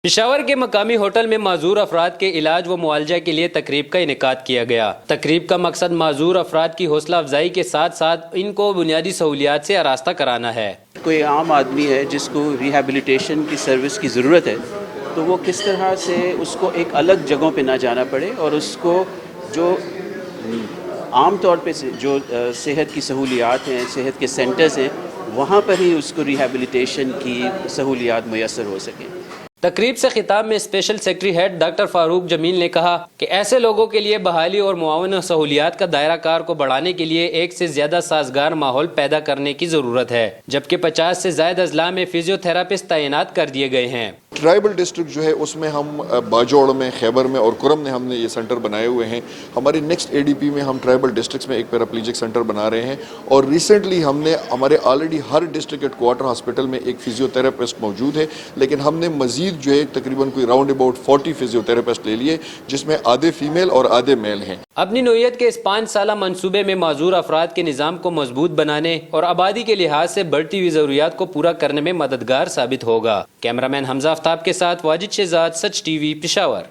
پشاور کے مقامی ہوٹل میں معذور افراد کے علاج و معالجہ کے لیے تقریب کا انعقاد کیا گیا۔ تقریب کا مقصد معذور افراد کی حوصلہ افزائی کے ساتھ ساتھ ان کو بنیادی سہولیات سے آراستہ کرانا ہے۔ کوئی عام آدمی ہے جس کو ریہیبلیٹیشن کی سروس کی ضرورت ہے تو وہ کس طرح سے اس کو ایک الگ جگہوں پہ نہ جانا پڑے اور اس کو جو عام طور پہ جو صحت کی سہولیات ہیں، صحت کے سینٹرز ہیں، وہاں پر ہی اس کو ریہیبلیٹیشن کی سہولیات میسر ہو سکیں۔ تقریب سے خطاب میں اسپیشل سیکرٹری ہیڈ ڈاکٹر فاروق جمیل نے کہا کہ ایسے لوگوں کے لیے بحالی اور معاون سہولیات کا دائرہ کار کو بڑھانے کے لیے ایک سے زیادہ سازگار ماحول پیدا کرنے کی ضرورت ہے، جبکہ 50 سے زائد اضلاع میں فزیو تھراپسٹ تعینات کر دیے گئے ہیں۔ ٹرائبل ڈسٹرکٹ جو ہے اس میں ہم باجوڑ میں، خیبر میں اور کرم میں ہم نے یہ سینٹر بنائے ہوئے ہیں۔ ہماری نیکسٹ ADP میں ہم ٹرائبل ڈسٹرکٹس میں ایک پیراپلیجک سینٹر بنا رہے ہیں، اور ریسنٹلی ہم نے ہمارے آلریڈی ہر ڈسٹرکٹ ہیڈ کوارٹر ہاسپٹل میں ایک فزیو تھراپسٹ موجود ہے، لیکن ہم نے مزید جو ہے تقریباً کوئی راؤنڈ اباؤٹ 40 فزیو تھراپسٹ لے لیے، جس میں آدھے فیمیل اور آدھے میل ہیں۔ اپنی نوعیت کے اس 5 سالہ منصوبے میں معذور افراد کے نظام کو مضبوط بنانے اور آبادی کے لحاظ سے بڑھتی ہوئی ضروریات کو پورا کرنے میں مددگار ثابت ہوگا۔ کیمرہ مین حمزہ آفتاب کے ساتھ واجد شہزاد، سچ TV، پشاور۔